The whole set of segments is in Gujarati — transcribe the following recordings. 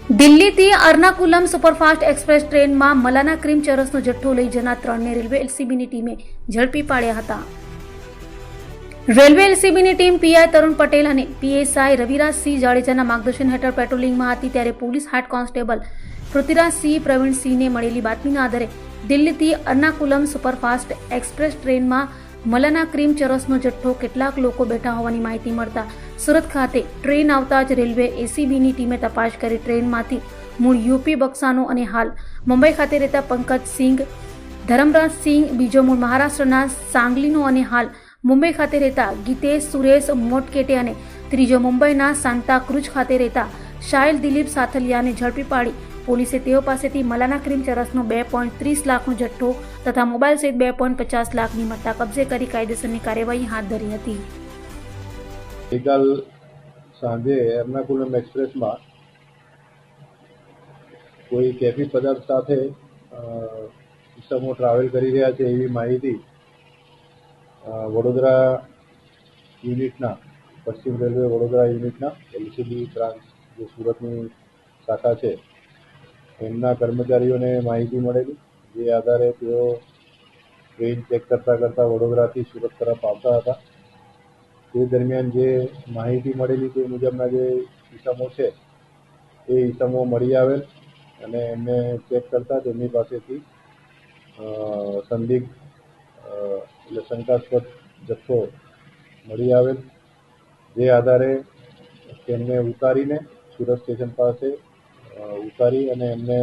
દિલ્હીથી અર્નાકુલમ સુપરફાસ્ટ એક્સપ્રેસ ટ્રેનમાં મલાના ક્રીમ ચરસનો જથ્થો લઈ જનાર 3ને રેલવે એલસીબીની ટીમે ઝડપી પાડ્યા હતા. રેલવે એલસીબીની ટીમ પીઆઈ તરુણ પટેલ અને પીએસઆઈ રવિરાજસિંહ જાડેજાના માર્ગદર્શન હેઠળ પેટ્રોલિંગમાં હતી ત્યારે પોલીસ હેડ કોન્સ્ટેબલ પૃથ્વીરાજસિંહ પ્રવીણસિંહને મળેલી બાતમીના આધારે દિલ્હીથી અર્નાકુલમ સુપરફાસ્ટ એક્સપ્રેસ ટ્રેનમાં મલાના ક્રીમ ચરસનો જથ્થો કેટલાક લોકો બેઠા હોવાની માહિતી મળતા સુરત ખાતે ટ્રેન આવતા જ રેલવે એસીબીની ટીમે તપાસ કરી ટ્રેનમાંથી મૂળ યુપી બક્સાનો અને હાલ મુંબઈ ખાતે રહેતા પંકજસિંહ ધરમરાજસિંહ, બીજો મૂળ મહારાષ્ટ્રના સાંગલીનો અને હાલ મુંબઈ ખાતે રહેતા ગીતેશ સુરેશ મોટકેટે અને ત્રીજો મુંબઈના સાંતાક્રુઝ ખાતે રહેતા શાયલ દિલીપ સાથલિયાને ઝડપી પાડી પોલીસે તેઓ પાસેથી મલાના ક્રીમ ચરસનો 2.30 લાખનો જથ્થો તથા મોબાઈલ સહિત 2.50 લાખની મત્તા કબજે કરી કાયદેસરની કાર્યવાહી હાથ ધરી હતી. ગઈકાલ સાંજે એર્નાકુલમ એક્સપ્રેસમાં કોઈ કેફી પદાર્થ સાથે ઇસમો ટ્રાવેલ કરી રહ્યા છે એવી માહિતી વડોદરા યુનિટના પશ્ચિમ રેલવે વડોદરા યુનિટના એલસીબી બ્રાન્ચ જે સુરતની શાખા છે એમના કર્મચારીઓને માહિતી મળેલી, જે આધારે તેઓ ટ્રેન ચેક કરતાં વડોદરાથી સુરત તરફ આવતા હતા. તે દરમિયાન જે માહિતી મળેલી તે મુજબના જે ઇસમો છે એ ઇસમો મળી આવેલ અને એમને ચેક કરતા તેમની પાસેથી સંદિગ્ધ એટલે શંકાસ્પદ જથ્થો મળી આવેલ, જે આધારે તેમને ઉતારીને સુરત સ્ટેશન પાસે ઉતારી અને એમને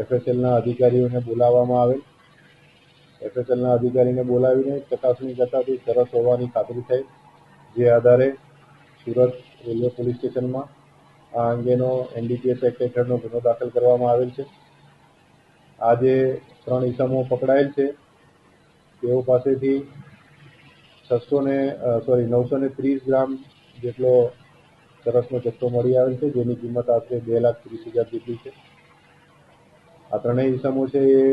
એફએસએલના અધિકારીઓને બોલાવવામાં આવેલ. એફએસએલના અધિકારીને બોલાવીને ચકાસણી કરતા તે ચરસ હોવાની ખાતરી થઈ, જે આધારે સુરત રેલવે પોલીસ સ્ટેશનમાં આ અંગેનો એનડીપીએસ એક્ટ હેઠળનો ગુનો દાખલ કરવામાં આવેલ છે. આ જે 3 ઇસમો પકડાયેલ છે તેઓ પાસેથી 930 ગ્રામ જેટલો ચરસનો જથ્થો મળી આવેલ છે, જેની કિંમત આશરે 2,30,000 જેટલી છે. આ 3 ઇસમો છે એ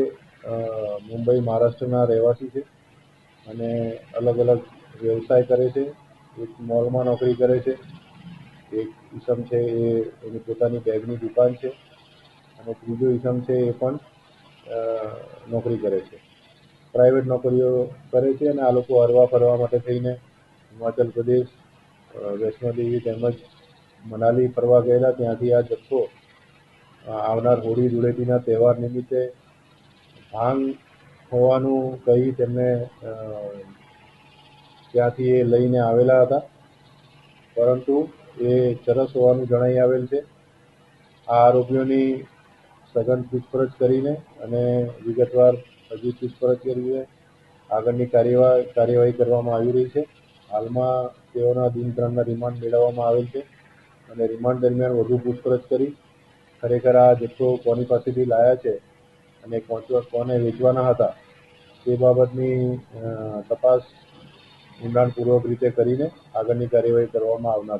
મુંબઈ મહારાષ્ટ્રના રહેવાસી છે અને અલગ અલગ વ્યવસાય કરે છે. એક મોલમાં નોકરી કરે છે, એક ઇસમ છે એ એની પોતાની બેગની દુકાન છે અને ત્રીજો ઇસમ છે એ પણ નોકરી કરે છે, પ્રાઇવેટ નોકરીઓ કરે છે અને આ લોકો હરવા ફરવા માટે થઈને હિમાચલ પ્રદેશ, વૈષ્ણોદેવી તેમજ મનાલી ફરવા ગયેલા. ત્યાંથી આ જથ્થો આવનાર હોળી ધૂળેટીના તહેવાર નિમિત્તે ભાંગ હોવાનું કહી તેમને ત્યાંથી એ લઈને આવેલા હતા, પરંતુ એ ચરસ હોવાનું જણાઈ આવેલ છે. આ આરોપીઓની સઘન પૂછપરછ કરીને અને વિગતવાર હજી પૂછપરછ કરીને આગળની કાર્યવાહી કરવામાં આવી રહી છે. હાલમાં તેઓના દિન 3ના રિમાન્ડ મેળવવામાં આવેલ છે અને રિમાન્ડ દરમિયાન વધુ પૂછપરછ કરી ખરેખર આ જથ્થો કોની પાસેથી લાયા છે અને કોને વેચવાના હતા તે બાબતની તપાસ ઊંડાણપૂર્વક રીતે કરીને આગળની કાર્યવાહી કરવામાં આવનાર